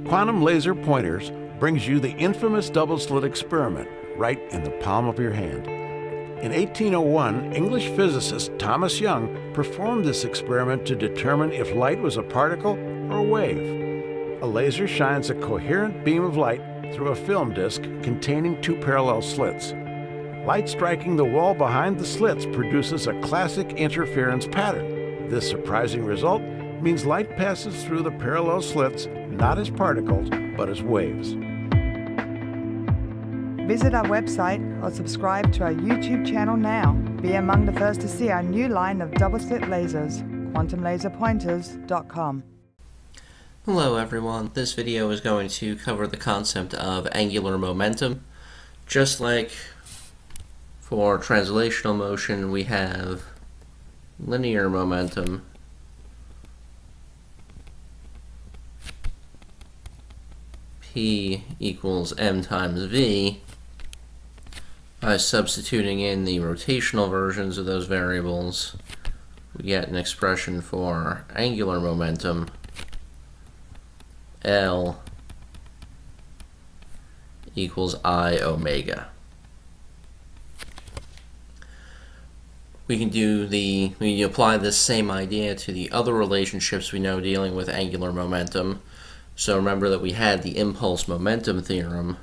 Quantum Laser Pointers brings you the infamous double-slit experiment right in the palm of your hand. In 1801, English physicist Thomas Young performed this experiment to determine if light was a particle or a wave. A laser shines a coherent beam of light through a film disc containing two parallel slits. Light striking the wall behind the slits produces a classic interference pattern. This surprising result means light passes through the parallel slits not as particles, but as waves. Visit our website or subscribe to our YouTube channel now. Be among the first to see our new line of double-slit lasers, quantumlaserpointers.com. Hello everyone, this video is going to cover the concept of angular momentum. Just like for translational motion, we have linear momentum, P equals m times v. By substituting in the rotational versions of those variables, we get an expression for angular momentum, L equals I omega. We can apply this same idea to the other relationships we know dealing with angular momentum. So remember that we had the impulse momentum theorem,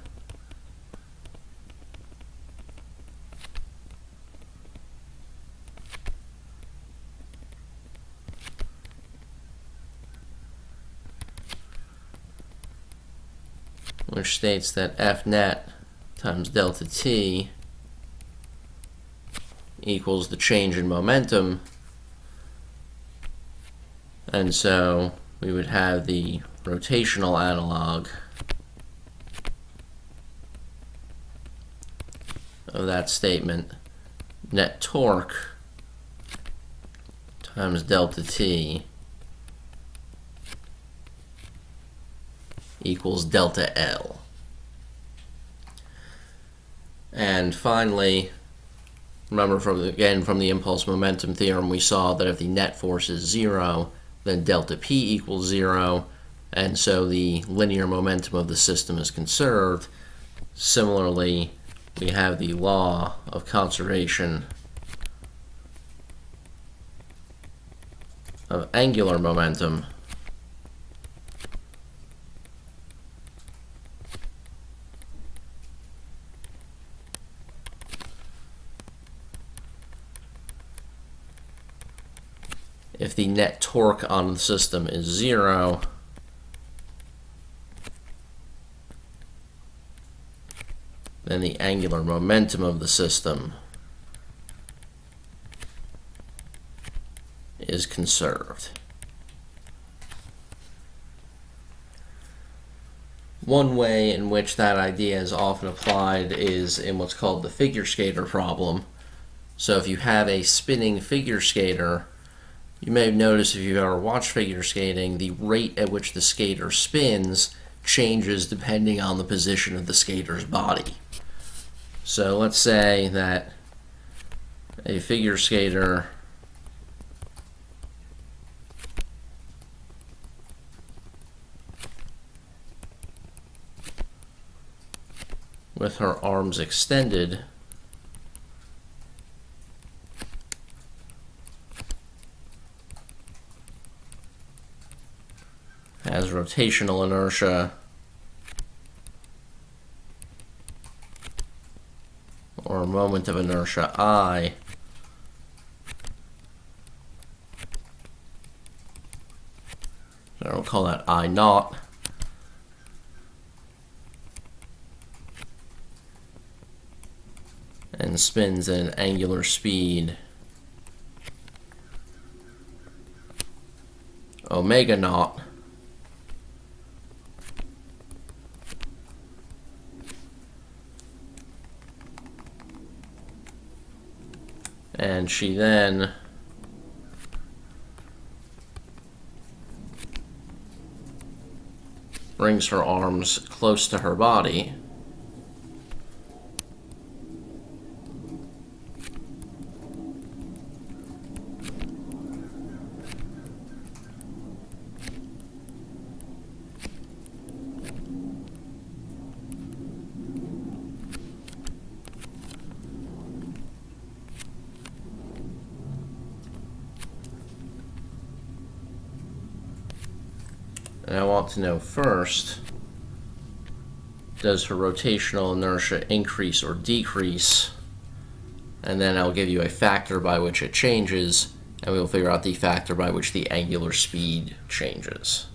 which states that F net times delta t equals the change in momentum, and so we would have the rotational analog of that statement, net torque times delta t equals delta L. And finally, remember from the impulse momentum theorem, we saw that if the net force is 0, then delta P equals 0, and so the linear momentum of the system is conserved. Similarly, we have the law of conservation of angular momentum, if the net torque on the system is 0, then the angular momentum of the system is conserved. One way in which that idea is often applied is in what's called the figure skater problem. So if you have a spinning figure skater, you may have noticed if you've ever watched figure skating, the rate at which the skater spins changes depending on the position of the skater's body. So let's say that a figure skater with her arms extended has rotational inertia or moment of inertia I, so we'll call that I naught, and spins at an angular speed omega naught, and she then brings her arms close to her body And I want to know first, does her rotational inertia increase or decrease? And then I'll give you a factor by which it changes, and we'll figure out the factor by which the angular speed changes.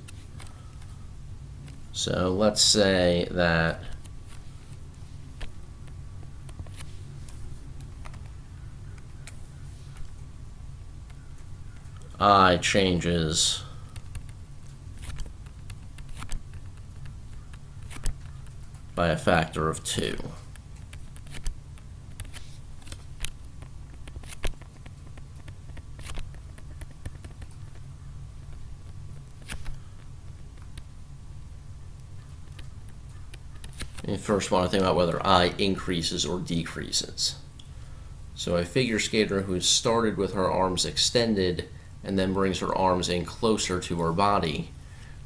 So let's say that I changes by a factor of 2. You first want to think about whether I increases or decreases. So a figure skater who started with her arms extended and then brings her arms in closer to her body,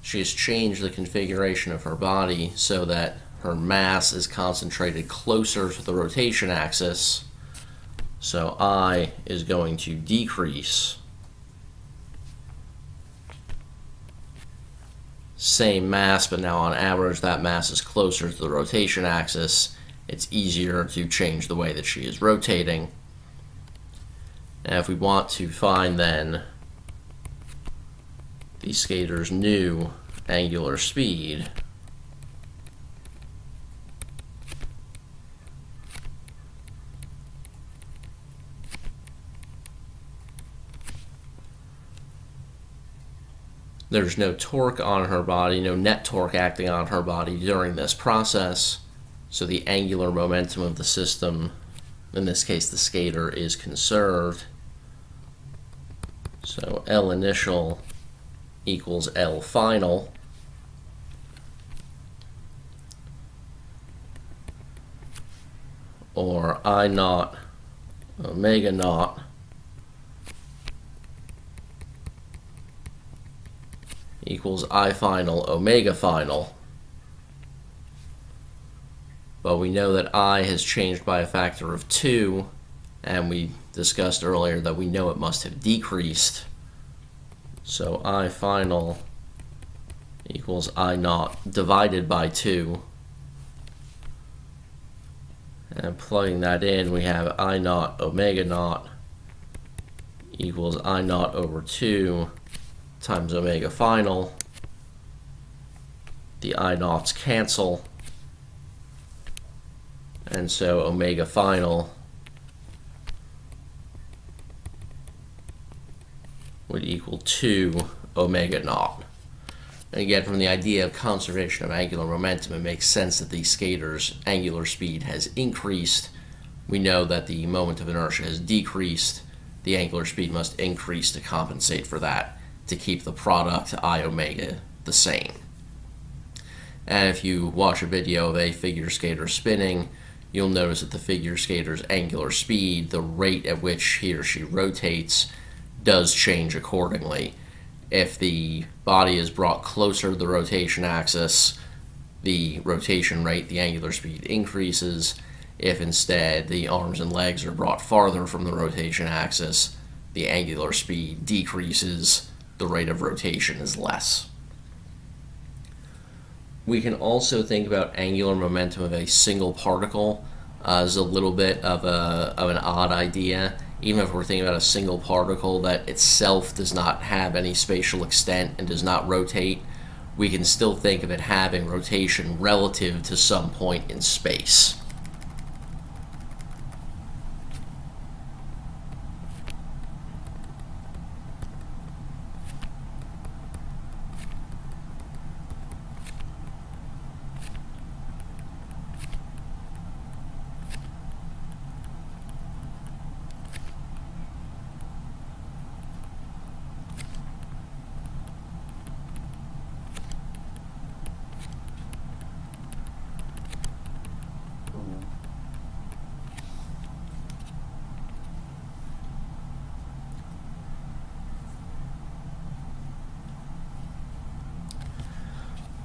she has changed the configuration of her body so that her mass is concentrated closer to the rotation axis. So I is going to decrease. Same mass, but now on average that mass is closer to the rotation axis. It's easier to change the way that she is rotating. And if we want to find then the skater's new angular speed, there's no torque on her body, no net torque acting on her body during this process, so the angular momentum of the system, in this case the skater, is conserved. So L initial equals L final. Or I naught omega naught equals I final omega final. But we know that I has changed by a factor of 2, and we discussed earlier that we know it must have decreased. So I final equals I naught divided by 2. And plugging that in, we have I naught omega naught equals I naught over 2 times omega final. The I naughts cancel, and so omega final would equal 2 omega naught. And again, from the idea of conservation of angular momentum, it makes sense that the skater's angular speed has increased. We know that the moment of inertia has decreased. The angular speed must increase to compensate for that, to keep the product I omega the same. And if you watch a video of a figure skater spinning, you'll notice that the figure skater's angular speed, the rate at which he or she rotates, does change accordingly. If the body is brought closer to the rotation axis, the rotation rate, the angular speed, increases. If instead the arms and legs are brought farther from the rotation axis, the angular speed decreases, the rate of rotation is less. We can also think about angular momentum of a single particle as a little bit of an odd idea. Even if we're thinking about a single particle that itself does not have any spatial extent and does not rotate, we can still think of it having rotation relative to some point in space.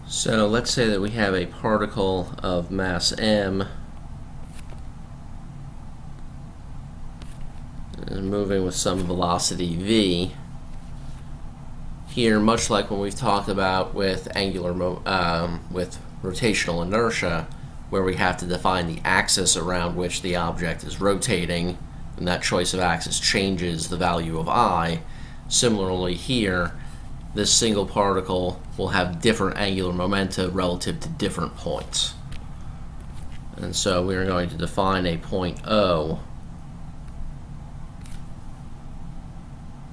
So let's say that we have a particle of mass m moving with some velocity v. Here, much like when we've talked about with with rotational inertia, where we have to define the axis around which the object is rotating, and that choice of axis changes the value of I. Similarly here, this single particle will have different angular momenta relative to different points. And so we are going to define a point O,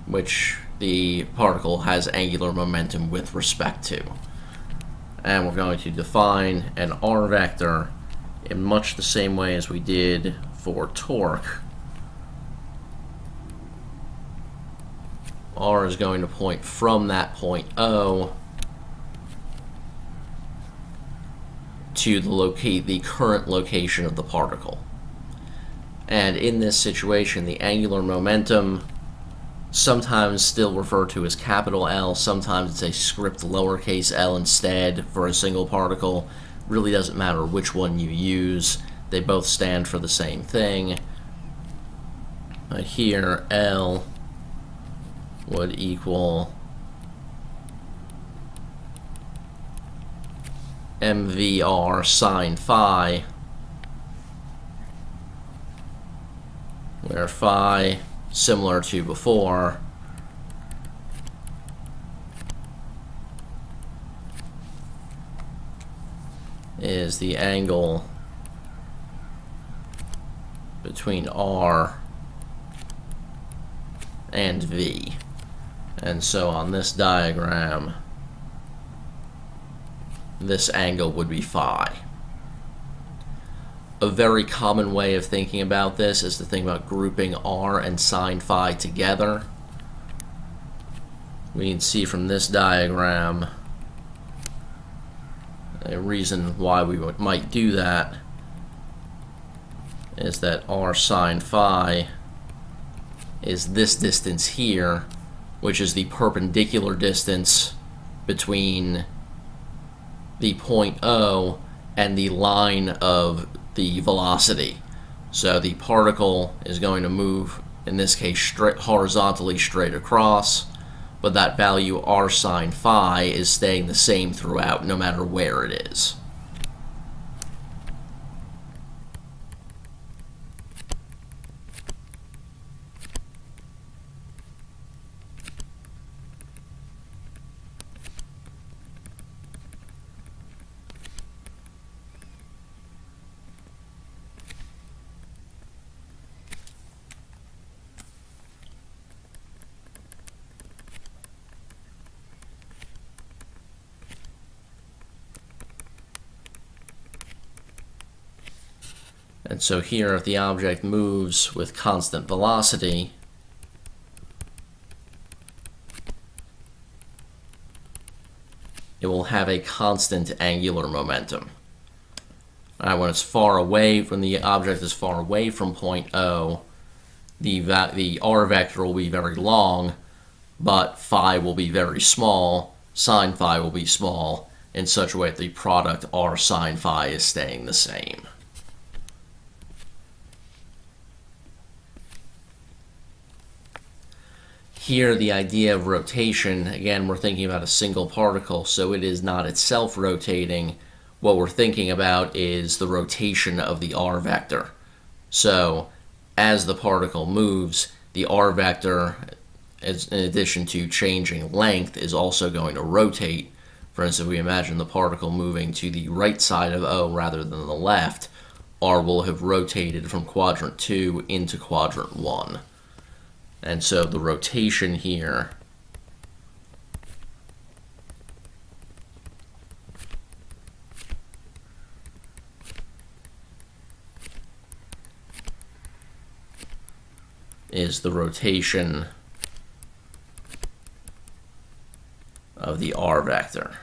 which the particle has angular momentum with respect to. And we're going to define an R vector in much the same way as we did for torque. R is going to point from that point O to the current location of the particle. And in this situation, the angular momentum, sometimes still referred to as capital L, sometimes it's a script lowercase l instead for a single particle. Really doesn't matter which one you use, they both stand for the same thing. Here, L would equal mvr sine phi, where phi, similar to before, is the angle between R and V. And so on this diagram, this angle would be phi. A very common way of thinking about this is to think about grouping R and sine phi together. We can see from this diagram a reason why we might do that is that R sine phi is this distance here, which is the perpendicular distance between the point O and the line of the velocity. So the particle is going to move, in this case, horizontally straight across, but that value R sine phi is staying the same throughout, no matter where it is. And so here, if the object moves with constant velocity, it will have a constant angular momentum. When it's far away from the object is far away from point O, the R vector will be very long, but phi will be very small, sine phi will be small, in such a way that the product R sine phi is staying the same. Here, the idea of rotation, again, we're thinking about a single particle, so it is not itself rotating. What we're thinking about is the rotation of the R vector. So, as the particle moves, the R vector, in addition to changing length, is also going to rotate. For instance, if we imagine the particle moving to the right side of O rather than the left, R will have rotated from quadrant 2 into quadrant 1. And so the rotation here is the rotation of the R vector,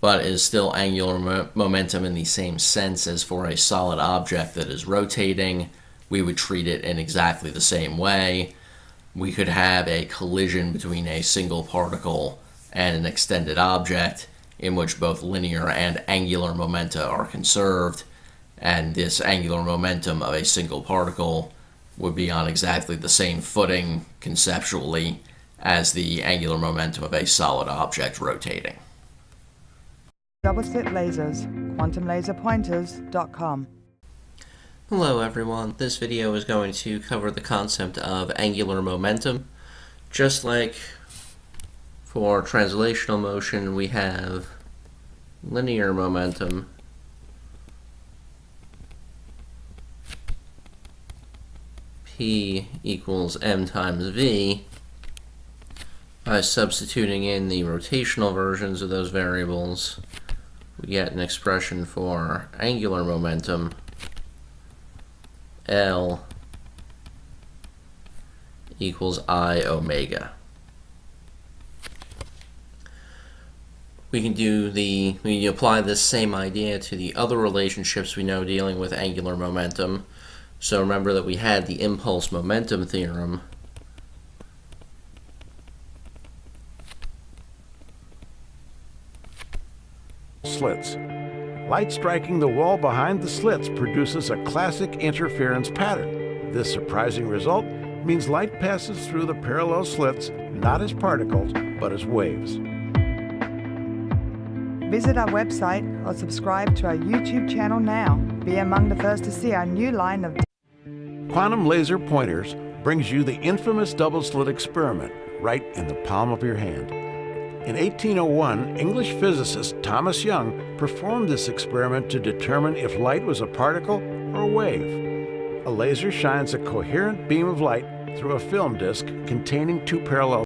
but is still angular momentum in the same sense as for a solid object that is rotating. We would treat it in exactly the same way. We could have a collision between a single particle and an extended object in which both linear and angular momenta are conserved, and this angular momentum of a single particle would be on exactly the same footing conceptually as the angular momentum of a solid object rotating. Double slit lasers, quantumlaserpointers.com. Hello everyone, this video is going to cover the concept of angular momentum. Just like for translational motion, we have linear momentum, P equals m times v. By substituting in the rotational versions of those variables, we get an expression for angular momentum, L equals I omega. We can apply this same idea to the other relationships we know dealing with angular momentum. So remember that we had the impulse momentum theorem. Slits. Light striking the wall behind the slits produces a classic interference pattern. This surprising result means light passes through the parallel slits not as particles, but as waves. Visit our website or subscribe to our YouTube channel now. Be among the first to see our new line of Quantum Laser Pointers brings you the infamous double-slit experiment right in the palm of your hand. In 1801, English physicist Thomas Young performed this experiment to determine if light was a particle or a wave. A laser shines a coherent beam of light through a film disc containing two parallel